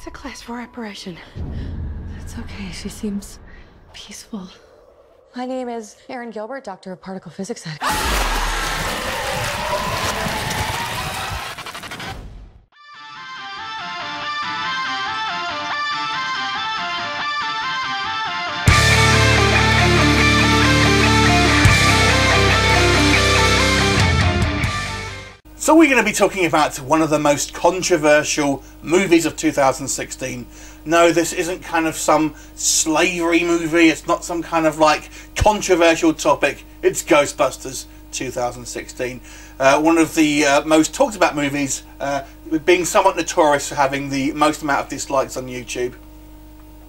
a class 4 operation. It's okay. She seems peaceful. My name is Erin Gilbert, Doctor of Particle Physics. So we're going to be talking about one of the most controversial movies of 2016. No, this isn't kind of some slavery movie. It's not some kind of like controversial topic. It's Ghostbusters 2016. One of the most talked about movies, being somewhat notorious for having the most amount of dislikes on YouTube.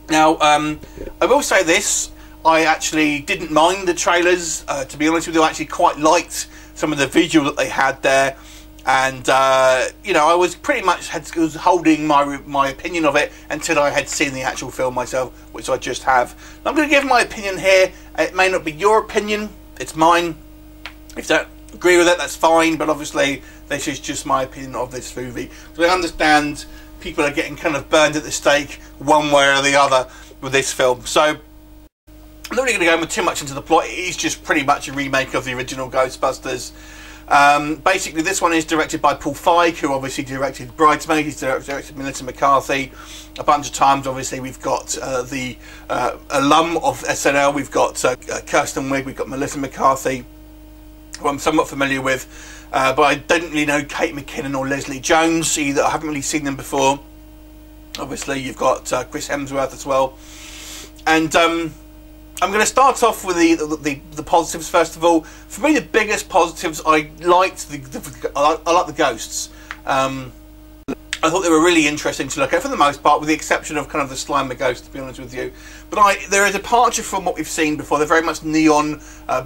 Now, I will say this. I actually didn't mind the trailers. To be honest with you, I actually quite liked some of the visual that they had there. And, you know, I was pretty much was holding my opinion of it until I had seen the actual film myself, which I just have. I'm going to give my opinion here. It may not be your opinion. It's mine. If you don't agree with it, that's fine. But obviously, this is just my opinion of this movie. So I understand people are getting kind of burned at the stake one way or the other with this film. So I'm not really going to go too much into the plot. It is just pretty much a remake of the original Ghostbusters. Basically, this one is directed by Paul Feig, who obviously directed Bridesmaids. He's directed Melissa McCarthy a bunch of times. Obviously, we've got the alum of SNL. We've got Kristen Wiig. We've got Melissa McCarthy, who I'm somewhat familiar with, but I don't really know Kate McKinnon or Leslie Jones either. I haven't really seen them before. Obviously, you've got Chris Hemsworth as well, and I'm going to start off with the positives first of all. For me, the biggest positives, I liked I like the ghosts. I thought they were really interesting to look at for the most part, with the exception of kind of the Slimer ghost, to be honest with you. But they're a departure from what we've seen before. They're very much neon,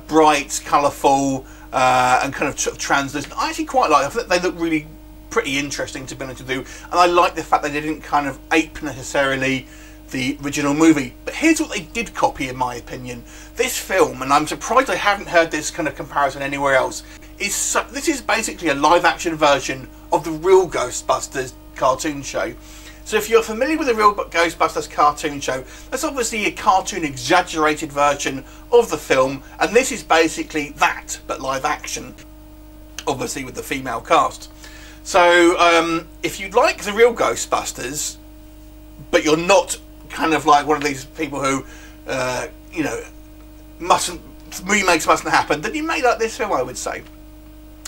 bright, colourful, and kind of translucent. I actually quite like them. I think they look really pretty interesting, to be honest with you. And I like the fact they didn't kind of ape necessarily the original movie. But here's what they did copy, in my opinion. This film, and I'm surprised I haven't heard this kind of comparison anywhere else, this is basically a live action version of the real Ghostbusters cartoon show. So if you're familiar with the real Ghostbusters cartoon show, that's obviously a cartoon exaggerated version of the film, and this is basically that, but live action, obviously with the female cast. So if you like the real Ghostbusters, but you're not kind of like one of these people who, you know, remakes mustn't happen, then you may like this film, I would say.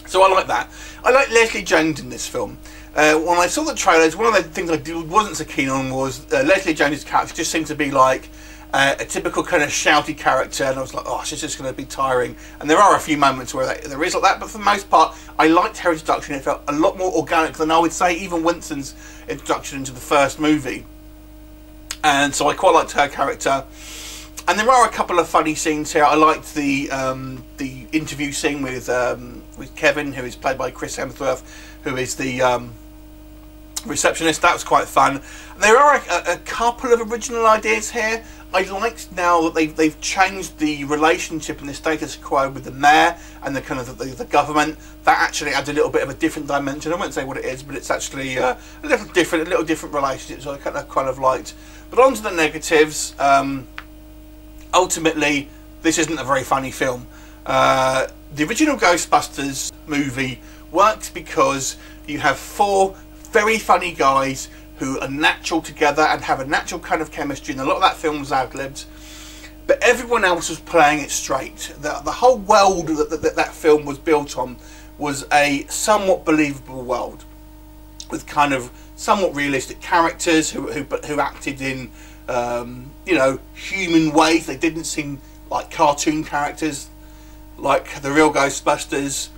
So I like that. I like Leslie Jones in this film. When I saw the trailers, one of the things I wasn't so keen on was Leslie Jones' character just seemed to be like a typical kind of shouty character, and I was like, oh, she's just going to be tiring. And there are a few moments where there is like that, but for the most part, I liked her introduction. It felt a lot more organic than I would say even Winston's introduction into the first movie. And so I quite liked her character. And there are a couple of funny scenes here. I liked the interview scene with Kevin, who is played by Chris Hemsworth, who is the receptionist. That was quite fun. And there are a couple of original ideas here. I liked now that they've changed the relationship and the status quo with the mayor and the kind of the government. That actually adds a little bit of a different dimension. I won't say what it is, but it's actually a little different relationship. So I kind of liked. But on to the negatives. Ultimately, this isn't a very funny film. The original Ghostbusters movie works because you have four very funny guys who are natural together and have a natural kind of chemistry, and a lot of that film was ad-libbed. But everyone else was playing it straight. The whole world that film was built on was a somewhat believable world, with kind of somewhat realistic characters who acted in you know, human ways. They didn't seem like cartoon characters like the real Ghostbusters.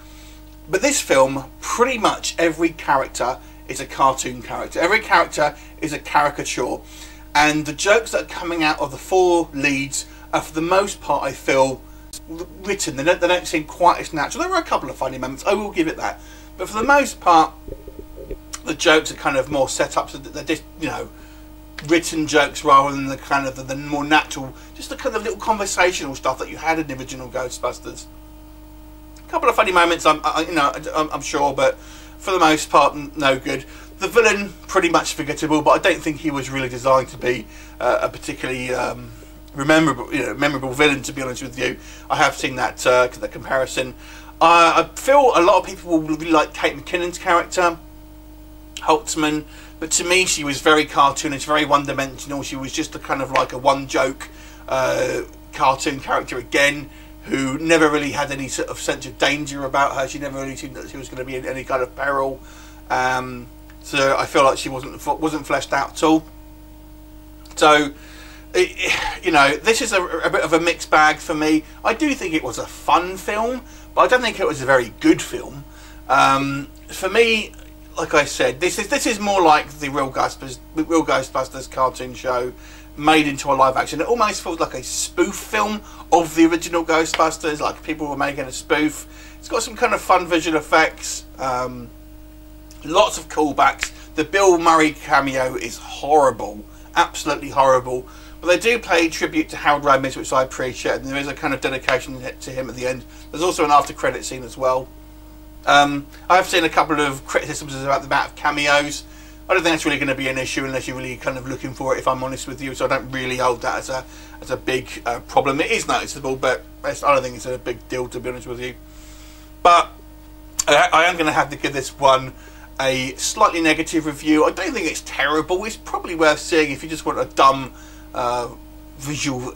But this film, pretty much every character is a cartoon character. Every character is a caricature, and the jokes that are coming out of the four leads are, for the most part, I feel, written. They don't seem quite as natural. There were a couple of funny moments, I will give it that, but for the most part, the jokes are kind of more set up so that they're just, you know, written jokes rather than the kind of the more natural, just the kind of little conversational stuff that you had in the original Ghostbusters. A couple of funny moments, I'm sure, but for the most part, no good. The villain, pretty much forgettable, but I don't think he was really designed to be a particularly memorable villain, to be honest with you. I have seen that comparison. I feel a lot of people will really like Kate McKinnon's character, Holtzman, but to me she was very cartoonish, very one-dimensional. She was just a kind of like a one-joke cartoon character again, who never really had any sort of sense of danger about her. She never really seemed that she was going to be in any kind of peril. So I feel like she wasn't fleshed out at all. So, you know, this is a bit of a mixed bag for me. I do think it was a fun film, but I don't think it was a very good film. For me, like I said, this is more like the real Ghostbusters cartoon show made into a live action. It almost feels like a spoof film of the original Ghostbusters, like people were making a spoof. It's got some kind of fun visual effects, lots of callbacks. The Bill Murray cameo is horrible, absolutely horrible. But they do pay tribute to Harold Ramis, which I appreciate, and there is a kind of dedication to him at the end. There's also an after-credit scene as well. I have seen a couple of criticisms about the amount of cameos. I don't think that's really going to be an issue unless you're really kind of looking for it, if I'm honest with you. So I don't really hold that as a big problem. It is noticeable, but I don't think it's a big deal, to be honest with you. But I am going to have to give this one a slightly negative review. I don't think it's terrible. It's probably worth seeing if you just want a dumb visual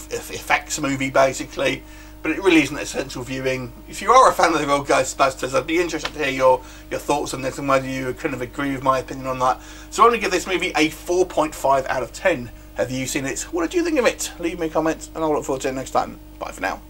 effects movie, basically. But it really isn't essential viewing. If you are a fan of the real Ghostbusters, I'd be interested to hear your thoughts on this and whether you kind of agree with my opinion on that. So I'm going to give this movie a 4.5 out of 10. Have you seen it? What did you think of it? Leave me a comment and I'll look forward to it next time. Bye for now.